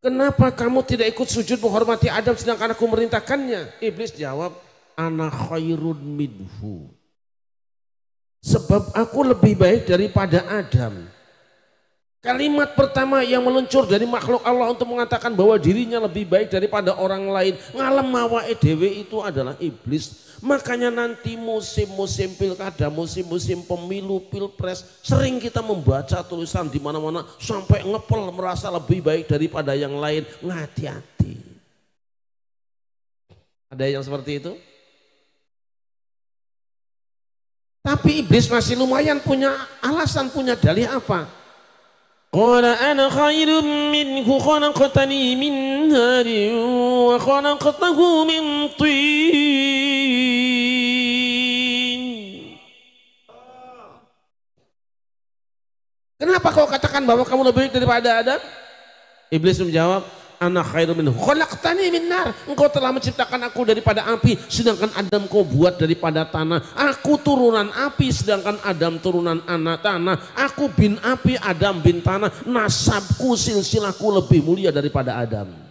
Kenapa kamu tidak ikut sujud menghormati Adam sedangkan aku merintahkannya? Iblis jawab, ana khairun minhu. Sebab aku lebih baik daripada Adam. Kalimat pertama yang meluncur dari makhluk Allah untuk mengatakan bahwa dirinya lebih baik daripada orang lain, ngalem awake dhewe, itu adalah iblis. Makanya nanti musim-musim pilkada, musim-musim pemilu, pilpres, sering kita membaca tulisan di mana-mana sampai ngepel merasa lebih baik daripada yang lain. Hati-hati. Ada yang seperti itu? Tapi iblis masih lumayan punya alasan, punya dalih apa? Qala ana khairun minhu khalaqtani min narin wa khalaqtahu min tin. Kenapa kau katakan bahwa kamu lebih baik daripada Adam? Iblis menjawab, ana khairum minhu khalaqtani min nar. Engkau telah menciptakan aku daripada api, sedangkan Adam kau buat daripada tanah. Aku turunan api, sedangkan Adam turunan anak tanah. Aku bin api, Adam bin tanah. Nasabku, silsilahku lebih mulia daripada Adam.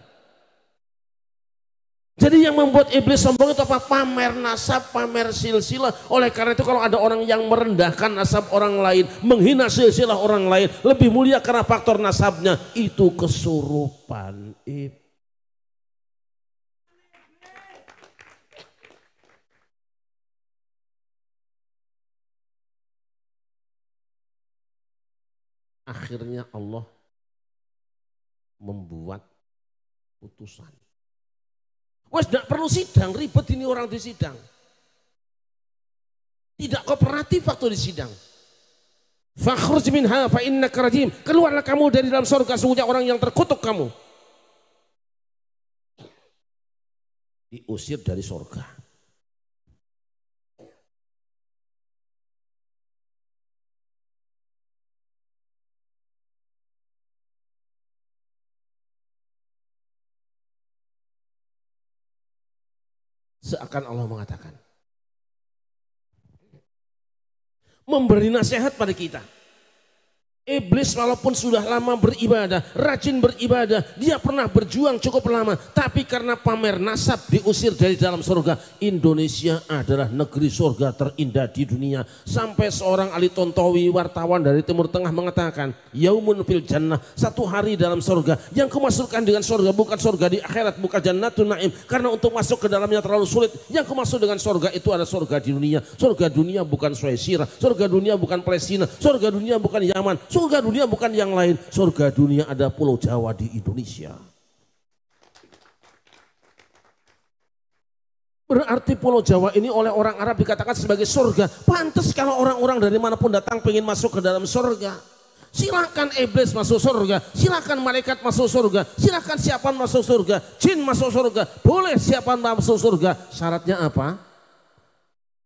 Jadi yang membuat iblis sombong itu apa? Pamer nasab, pamer silsilah. Oleh karena itu kalau ada orang yang merendahkan nasab orang lain, menghina silsilah orang lain, lebih mulia karena faktor nasabnya, itu kesurupan iblis. Akhirnya Allah membuat putusan. Wes tidak perlu sidang, ribet ini orang di sidang. Tidak kooperatif waktu di sidang. Fakhruj minha fa innaka rajim. Keluarlah kamu dari dalam surga, sesungguhnya orang yang terkutuk kamu. Diusir dari surga. Seakan Allah mengatakan, memberi nasihat pada kita. Iblis walaupun sudah lama beribadah, rajin beribadah, dia pernah berjuang cukup lama, tapi karena pamer nasab diusir dari dalam surga. Indonesia adalah negeri surga terindah di dunia. Sampai seorang Ali Tontowi, wartawan dari Timur Tengah, mengatakan, yaumun fil jannah, satu hari dalam surga. Yang kumasukkan dengan surga bukan surga di akhirat, bukan jannatun naim, karena untuk masuk ke dalamnya terlalu sulit. Yang kumasuk dengan surga itu adalah surga di dunia. Surga dunia bukan Swaziland, surga dunia bukan Palestina, surga dunia bukan Yaman, surga dunia bukan yang lain. Surga dunia ada Pulau Jawa di Indonesia. Berarti Pulau Jawa ini oleh orang Arab dikatakan sebagai surga. Pantas kalau orang-orang dari manapun datang pengen masuk ke dalam surga. Silakan iblis masuk surga, silakan malaikat masuk surga, silakan siapa masuk surga, jin masuk surga, boleh siapa masuk surga. Syaratnya apa?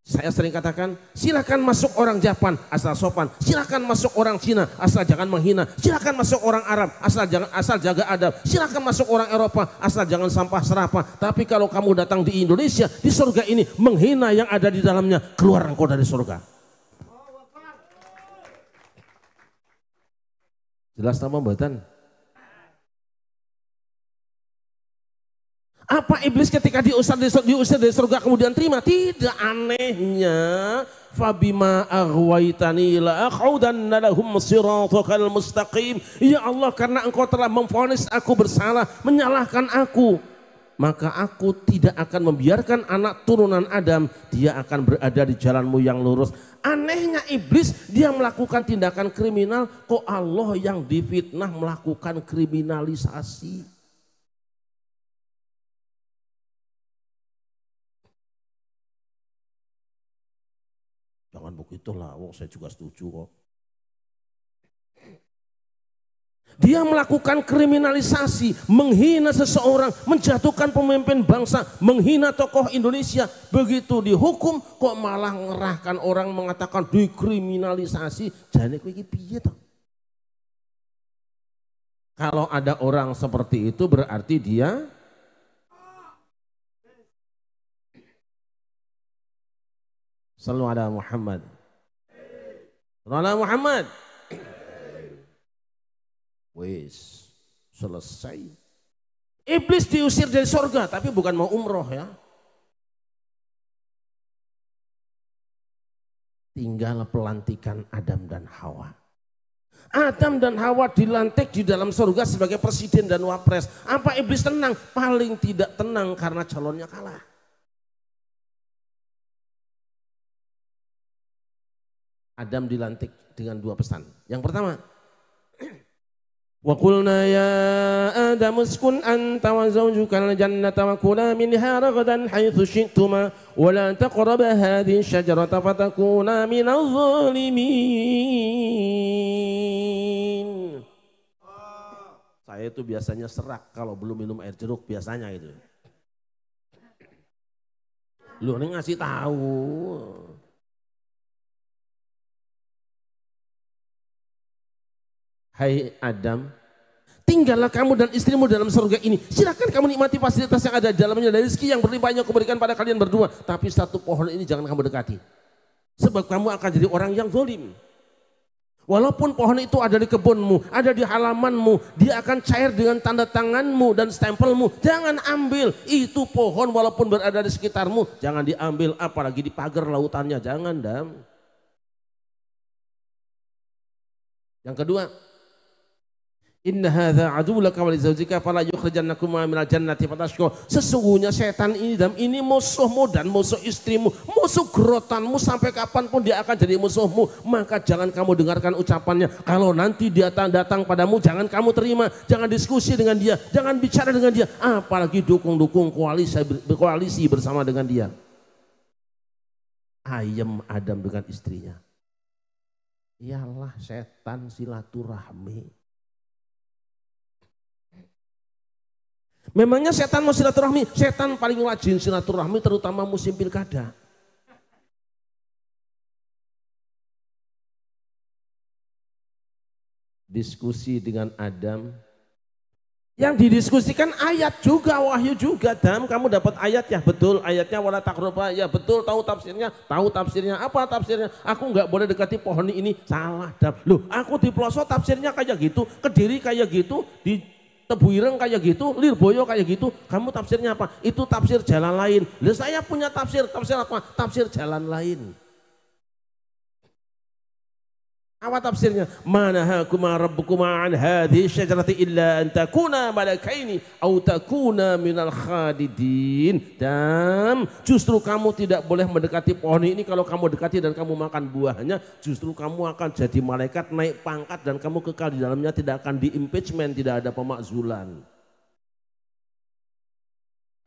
Saya sering katakan, silakan masuk orang Jepang asal sopan, silakan masuk orang Cina asal jangan menghina, silakan masuk orang Arab asal jaga adab, silakan masuk orang Eropa asal jangan sampah serapah. Tapi kalau kamu datang di Indonesia, di surga ini menghina yang ada di dalamnya, keluar engkau dari surga. Jelas nama mboten? Apa iblis ketika diusir dari surga kemudian terima? Tidak, anehnya fabima aghwaytani la aqudanna lahum siratal mustaqim. Ya Allah, karena engkau telah memvonis aku bersalah, menyalahkan aku, maka aku tidak akan membiarkan anak turunan Adam, dia akan berada di jalanmu yang lurus. Anehnya iblis, dia melakukan tindakan kriminal, kok Allah yang difitnah melakukan kriminalisasi. Jangan begitulah, saya juga setuju kok. Dia melakukan kriminalisasi, menghina seseorang, menjatuhkan pemimpin bangsa, menghina tokoh Indonesia. Begitu dihukum kok malah ngerahkan orang mengatakan dikriminalisasi. Jane kowe iki piye toh? Kalau ada orang seperti itu berarti dia Sallu ala Muhammad. Sallu ala Muhammad. Wis selesai. Iblis diusir dari surga, tapi bukan mau umroh ya. Tinggal pelantikan Adam dan Hawa. Adam dan Hawa dilantik di dalam surga sebagai presiden dan wapres. Apa iblis tenang? Paling tidak tenang karena calonnya kalah. Adam dilantik dengan dua pesan. Yang pertama, wa qulna ya Adam uskun anta wa zawjukal jannata wa kula minha ragadan haitsu syi'tuma wa la taqraba hadhihi syajarata fatakuna minadh dhalimin. Saya itu biasanya serak kalau belum minum air jeruk biasanya itu. Lu ini ngasih tahu. Hai Adam, tinggallah kamu dan istrimu dalam surga ini. Silakan kamu nikmati fasilitas yang ada di dalamnya dari rezeki yang berlimpah yang kuberikan pada kalian berdua. Tapi satu pohon ini jangan kamu dekati. Sebab kamu akan jadi orang yang zalim. Walaupun pohon itu ada di kebunmu, ada di halamanmu, dia akan cair dengan tanda tanganmu dan stempelmu. Jangan ambil itu pohon walaupun berada di sekitarmu. Jangan diambil apalagi di pagar lautannya. Jangan, Dam. Yang kedua, inna hadza aduwwaka wa li zawjika fala yukhrijannakuma minal jannati fatashqa. Sesungguhnya setan ini dan ini musuhmu dan musuh istrimu, musuh gerotanmu, sampai kapanpun dia akan jadi musuhmu. Maka jangan kamu dengarkan ucapannya. Kalau nanti dia datang padamu, jangan kamu terima, jangan diskusi dengan dia, jangan bicara dengan dia, apalagi dukung koalisi bersama dengan dia. Ayem Adam dengan istrinya. Iyalah setan silaturahmi. Memangnya setan mau silaturahmi? Setan paling rajin silaturahmi terutama musim pilkada. Diskusi dengan Adam. Yang didiskusikan ayat juga, wahyu juga. Adam, kamu dapat ayat ya? Betul, ayatnya wala taqrabu, ya betul, tahu tafsirnya? Tahu tafsirnya. Apa tafsirnya? Aku nggak boleh dekati pohon ini. Salah, Adam. Loh, aku di pelosok tafsirnya kayak gitu, Kediri kayak gitu, di Tebuireng kayak gitu, Lirboyo kayak gitu. Kamu tafsirnya apa? Itu tafsir jalan lain. Loh, saya punya tafsir apa? Tafsir jalan lain. Apa tafsirnya? Manahakuma rabbukuma an hadhihi syajarati illa an takuna malakaini aw takuna minal khalidin. Dan justru kamu tidak boleh mendekati pohon ini. Kalau kamu dekati dan kamu makan buahnya, justru kamu akan jadi malaikat, naik pangkat, dan kamu kekal di dalamnya, tidak akan di-impeachment, tidak ada pemakzulan.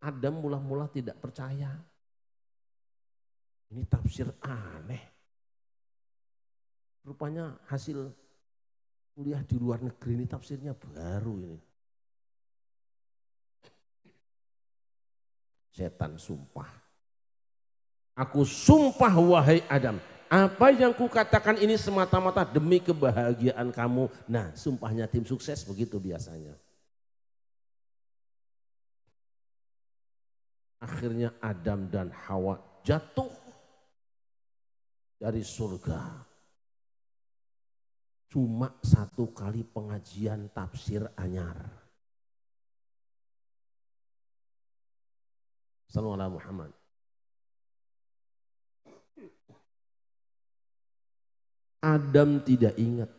Adam mula-mula tidak percaya. Ini tafsir aneh. Rupanya hasil kuliah di luar negeri ini tafsirnya baru ini. Setan sumpah. Aku sumpah wahai Adam, apa yang kukatakan ini semata-mata demi kebahagiaan kamu. Nah, sumpahnya tim sukses begitu biasanya. Akhirnya Adam dan Hawa jatuh dari surga. Cuma satu kali pengajian tafsir anyar. Sallallahu Muhammad. Adam tidak ingat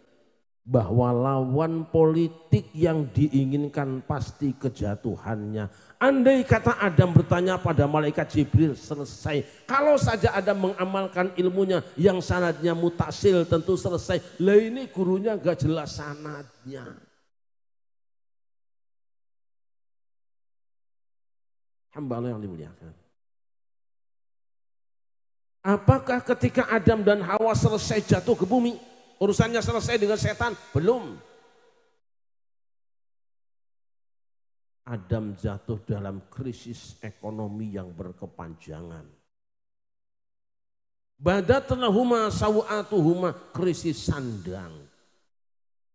bahwa lawan politik yang diinginkan pasti kejatuhannya. Andai kata Adam bertanya pada malaikat Jibril, selesai. Kalau saja Adam mengamalkan ilmunya yang sanadnya mutasil, tentu selesai. Lah ini gurunya gak jelas sanadnya. Hamba Allah yang dimuliakan. Apakah ketika Adam dan Hawa selesai jatuh ke bumi, urusannya selesai dengan setan? Belum. Adam jatuh dalam krisis ekonomi yang berkepanjangan. Badatlahuma sawatuhuma, krisis sandang.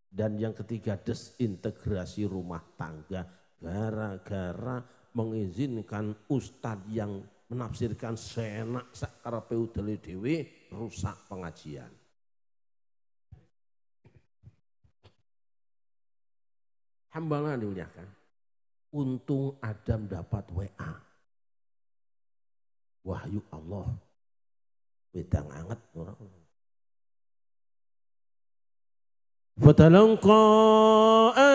Dan yang ketiga, desintegrasi rumah tangga gara-gara mengizinkan ustadz yang menafsirkan seenak sakarepe dhewe rusak pengajian. Hambalah dimuliakan. Untung Adam dapat WA. Wahyu Allah. Wedang anget orang. Fatalaqqa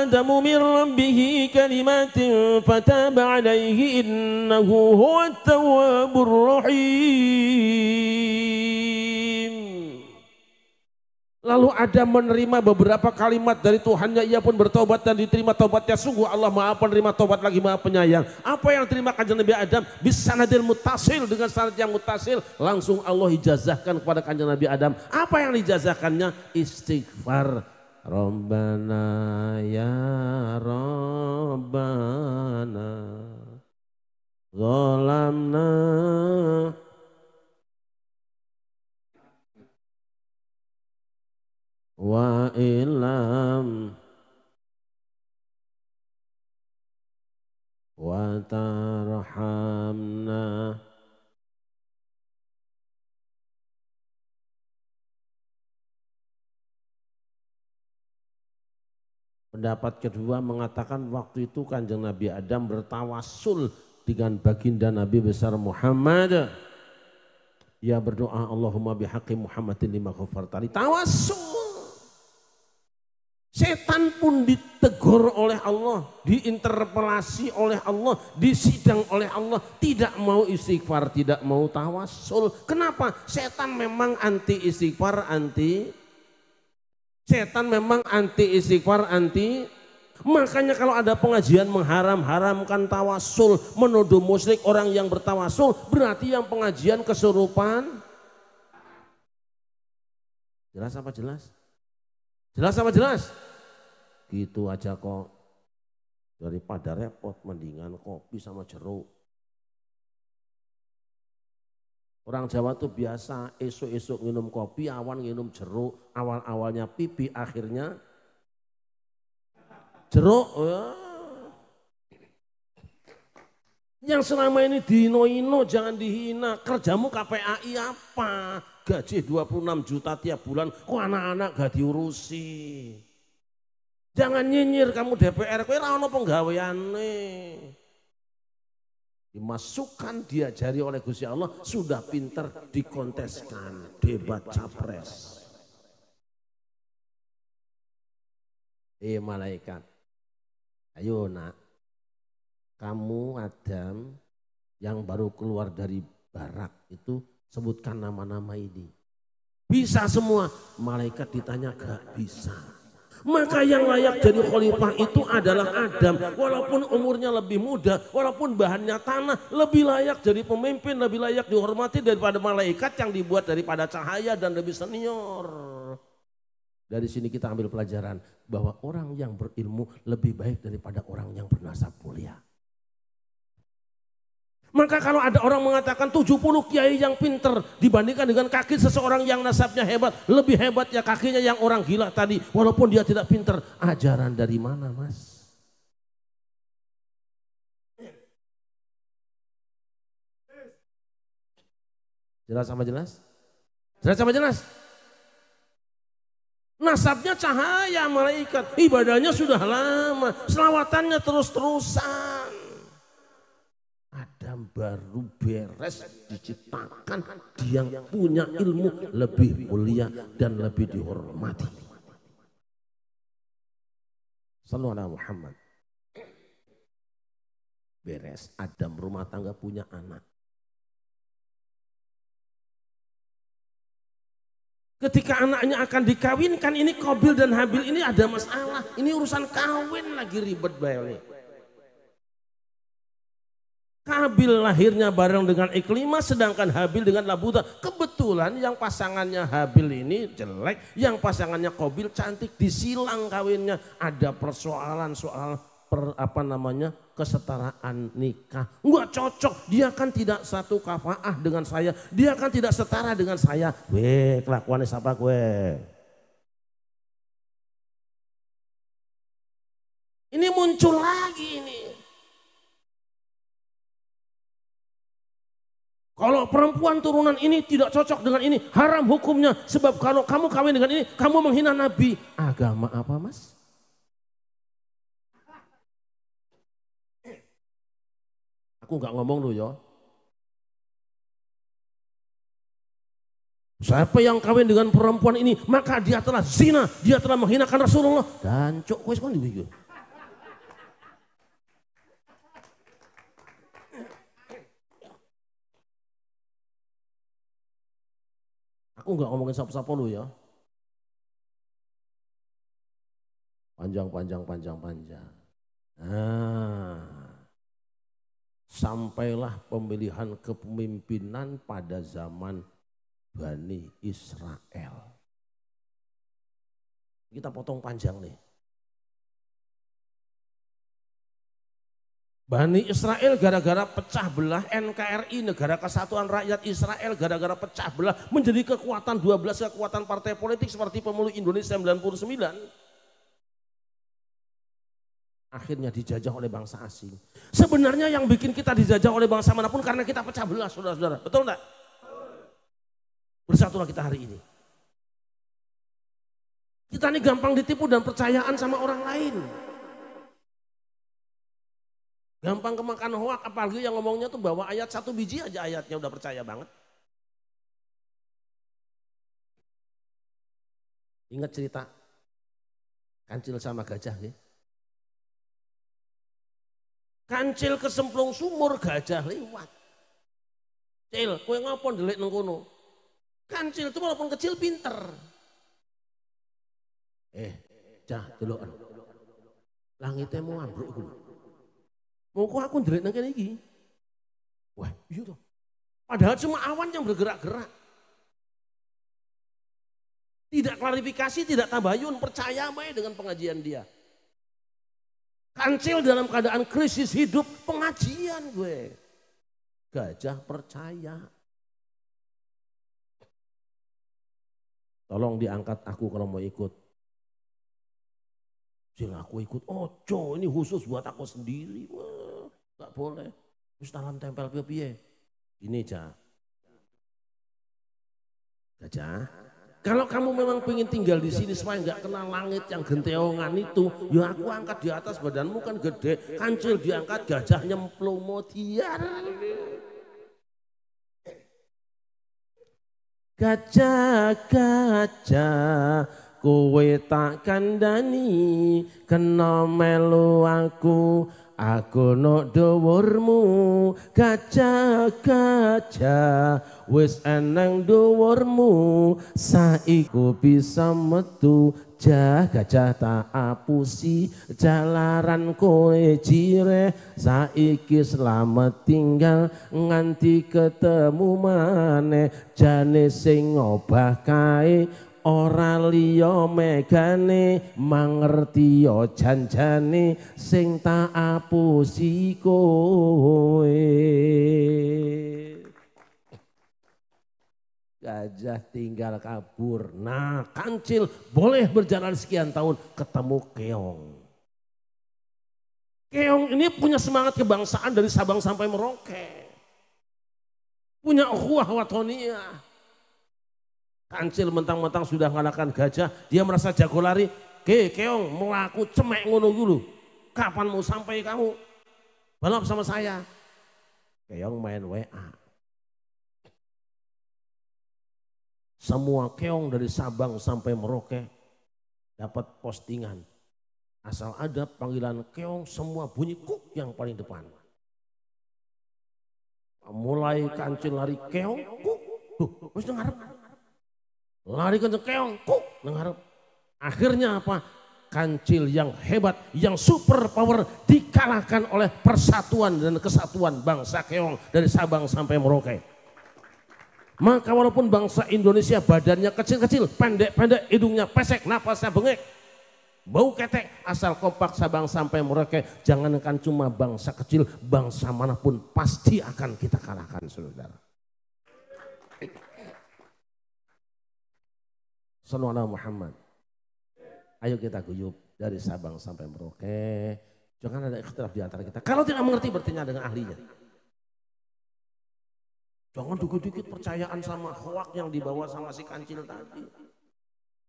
Adamu min rabbih kalimatin fataba alaihi innahu huwat tawwabur rahim. Lalu Adam menerima beberapa kalimat dari Tuhannya, ia pun bertobat dan diterima tobatnya. Sungguh Allah Maha Penerima tobat lagi Maha Penyayang. Apa yang terima kanjeng Nabi Adam? Bisanadil mutasil, dengan sanad yang mutasil. Langsung Allah ijazahkan kepada kanjeng Nabi Adam. Apa yang dijazahkannya? Istighfar. Rabbana ya Rabbana zalamna wa ilam wa tarhamna Pendapat kedua mengatakan waktu itu kanjeng Nabi Adam bertawassul dengan baginda Nabi besar Muhammad. Ia berdoa Allahumma bihaqqi Muhammadin lima ghafartali. Tawassul. Setan pun ditegur oleh Allah, diinterpelasi oleh Allah, disidang oleh Allah. Tidak mau istighfar, tidak mau tawassul. Kenapa? Setan memang anti istighfar, Setan memang anti istighfar, Makanya kalau ada pengajian mengharam-haramkan tawassul, menuduh musyrik orang yang bertawassul, berarti yang pengajian kesurupan. Jelas apa jelas? Jelas apa jelas? Gitu aja kok. Daripada repot mendingan kopi sama jeruk. Orang Jawa tuh biasa esok-esok minum kopi, awan minum jeruk, awal-awalnya pipi, akhirnya jeruk. Yang selama ini dihino-hino jangan dihina. Kerjamu KPAI apa? Gaji 26 juta tiap bulan, kok anak-anak gak diurusi. Jangan nyinyir kamu DPR, kowe ra ono penggaweane. Dimasukkan, diajari oleh Gusti Allah, sudah pinter dikonteskan debat capres. Malaikat, ayo nak, kamu Adam yang baru keluar dari barak itu sebutkan nama-nama ini. Bisa semua, malaikat ditanya gak bisa. Maka yang layak jadi khalifah itu adalah Adam. Walaupun umurnya lebih muda, walaupun bahannya tanah, lebih layak jadi pemimpin, lebih layak dihormati daripada malaikat yang dibuat daripada cahaya dan lebih senior. Dari sini kita ambil pelajaran bahwa orang yang berilmu lebih baik daripada orang yang bernasab mulia. Maka kalau ada orang mengatakan 70 kiai yang pinter dibandingkan dengan kaki seseorang yang nasabnya hebat, lebih hebat ya kakinya yang orang gila tadi, walaupun dia tidak pinter. Ajaran dari mana, Mas? Jelas sama jelas? Jelas sama jelas? Nasabnya cahaya malaikat, ibadahnya sudah lama, selawatannya terus-terusan. Adam baru beres diciptakan, dia yang punya ilmu lebih mulia dan lebih dihormati. Sallallahu alaihi Muhammad. Beres, Adam rumah tangga punya anak. Ketika anaknya akan dikawinkan, ini Qabil dan Habil ini ada masalah. Ini urusan kawin lagi ribet banget. Qabil lahirnya bareng dengan Iklimah, sedangkan Habil dengan Labuta. Kebetulan yang pasangannya Habil ini jelek, yang pasangannya Qabil cantik, disilang kawinnya. Ada persoalan soal kesetaraan nikah. Enggak cocok, dia kan tidak satu kafaah dengan saya, dia kan tidak setara dengan saya. Weh, kelakuannya siapa gue? Ini muncul lagi ini. Kalau perempuan turunan ini tidak cocok dengan ini, haram hukumnya. Sebab kalau kamu kawin dengan ini, kamu menghina Nabi. Agama apa, Mas? Aku nggak ngomong loh ya. Siapa yang kawin dengan perempuan ini, maka dia telah zina, dia telah menghinakan Rasulullah. Dan cok wes kon iki. Aku nggak ngomongin siapa-siapa lo ya. Panjang. Nah, sampailah pemilihan kepemimpinan pada zaman Bani Israel. Kita potong panjang nih. Bani Israel gara-gara pecah belah, NKRI Negara Kesatuan Rakyat Israel gara-gara pecah belah menjadi kekuatan 12 kekuatan partai politik seperti Pemulih Indonesia 99. Akhirnya dijajah oleh bangsa asing. Sebenarnya yang bikin kita dijajah oleh bangsa manapun karena kita pecah belah, saudara-saudara. Betul enggak? Bersatulah kita hari ini. Kita ini gampang ditipu dan percayaan sama orang lain. Gampang kemakan hoak, apalagi yang ngomongnya tuh bawa ayat satu biji aja ayatnya udah percaya banget. Ingat cerita kancil sama gajah ya? Kancil kesemplung sumur, gajah lewat. Cil, kowe ngapa ndelik nang kono? Kancil itu walaupun kecil pinter. Cah deloken. Langite mau ambruk iku lho. Mongko aku ndelik nang kene iki. Wah, iya toh. Padahal cuma awan yang bergerak-gerak. Tidak klarifikasi, tidak tabayun, percaya bae dengan pengajian dia. Kancil dalam keadaan krisis hidup, pengajian gue. Gajah percaya. Tolong diangkat aku kalau mau ikut. Sila aku ikut. Ojo, ini khusus buat aku sendiri. Wah, gak boleh. Terus talam tempel piye. Ini Cah. Gajah. Kalau kamu memang pengen tinggal di sini supaya nggak kena langit yang genteongan itu, ya aku angkat di atas, badanmu kan gede, kancil diangkat, gajah nyemplung motiar. Gajah, kowe tak kandani, kena melu aku nok dhuwurmu. Gajah, wis eneng dhuwurmu, saiku bisa metu. Gajah tak apusi, jalaran kowe jireh, saiki selamat tinggal nganti ketemu maneh. Jane sing ngobah kae ora liya megane, mangerti yo janjane sing tak apusi kowe. Gajah tinggal kabur. Nah, kancil boleh berjalan sekian tahun ketemu keong. Keong ini punya semangat kebangsaan dari Sabang sampai Merauke. Punya ukhuwah watoniyah. Kancil mentang-mentang sudah mengalahkan gajah, dia merasa jago lari. Keong melaku cemek ngono dulu. Kapan mau sampai kamu? Balap sama saya. Keong main WA. Semua keong dari Sabang sampai Merauke dapat postingan. Asal ada panggilan keong, semua bunyi kuk yang paling depan. Mulai kancil lari keong, kuk, terus ngarep. Lari kenceng keong, kuk, ngarep. Akhirnya apa? Kancil yang hebat, yang super power dikalahkan oleh persatuan dan kesatuan bangsa keong dari Sabang sampai Merauke. Maka walaupun bangsa Indonesia badannya kecil-kecil, pendek-pendek, hidungnya pesek, napasnya bengek, bau ketek, asal kompak Sabang sampai Merauke, jangankan cuma bangsa kecil, bangsa manapun pasti akan kita kalahkan, saudara. Sallallahu alaihi Muhammad. Ayo kita guyup dari Sabang sampai Merauke. Jangan ada ikhtilaf di antara kita. Kalau tidak mengerti bertanya dengan ahlinya. Jangan dikit-dikit percayaan sama hoak yang dibawa sama si kancil tadi.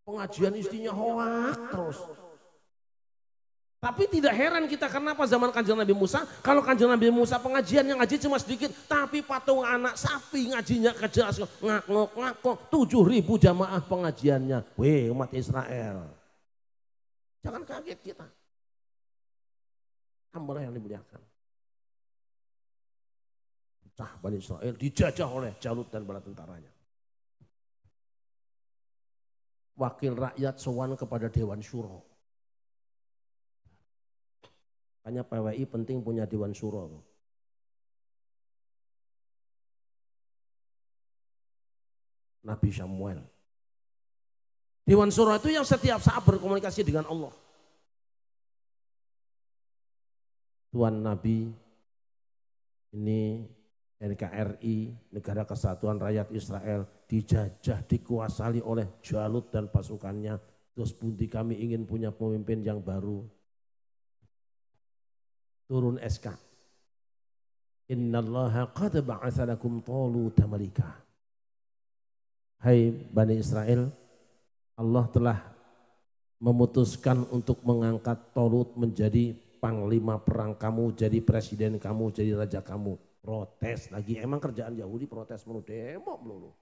Pengajian istrinya hoak terus. Tapi tidak heran kita kenapa zaman kanjeng Nabi Musa, kalau kanjeng Nabi Musa pengajian yang ngaji cuma sedikit, tapi patung anak sapi ngajinya kejelas, ngakok 7.000 jamaah pengajiannya. Weh umat Israel. Jangan kaget kita. Hamba yang dimuliakan. Bani Israel dijajah oleh Jalut dan bala tentaranya. Wakil rakyat sowan kepada Dewan Syuro. Hanya PWI penting punya Dewan Syuro. Nabi Samuel. Dewan Syuro itu yang setiap saat berkomunikasi dengan Allah. Tuan Nabi ini NKRI, Negara Kesatuan Rakyat Israel, dijajah, dikuasai oleh Jalut dan pasukannya. Terus bundi kami ingin punya pemimpin yang baru. Turun SK. Innallaha qad ba'atsa lakum Taluta malika. Hai Bani Israel, Allah telah memutuskan untuk mengangkat Talut menjadi panglima perang kamu, jadi presiden kamu, jadi raja kamu. Protes lagi, emang kerjaan Yahudi protes melulu, demo melulu.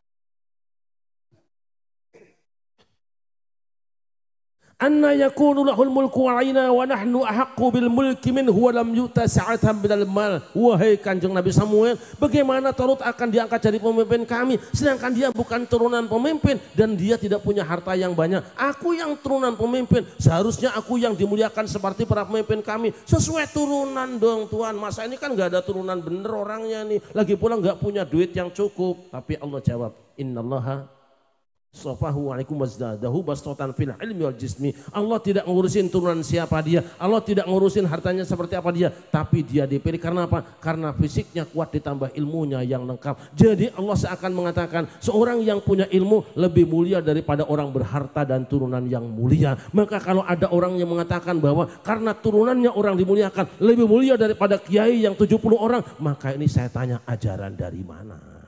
Anna yakunu lahul mulku alaina wa nahnu ahaqqu bil mulki minhu wa lam yu'ta sa'atan minal mal. Wahai Kanjeng Nabi Samuel, bagaimana Talut akan diangkat jadi pemimpin kami sedangkan dia bukan turunan pemimpin dan dia tidak punya harta yang banyak. Aku yang turunan pemimpin, seharusnya aku yang dimuliakan seperti para pemimpin kami. Sesuai turunan dong Tuhan. Masa ini kan gak ada turunan bener orangnya nih. Lagi pula gak punya duit yang cukup. Tapi Allah jawab, innallaha Sofahu alaikum wazdadahu bastotan fil ilmi wal jismi. Allah tidak ngurusin turunan siapa dia. Allah tidak ngurusin hartanya seperti apa dia. Tapi dia dipilih karena apa? Karena fisiknya kuat ditambah ilmunya yang lengkap. Jadi Allah seakan mengatakan seorang yang punya ilmu lebih mulia daripada orang berharta dan turunan yang mulia. Maka kalau ada orang yang mengatakan bahwa karena turunannya orang dimuliakan lebih mulia daripada kiai yang 70 orang. Maka ini saya tanya ajaran dari mana?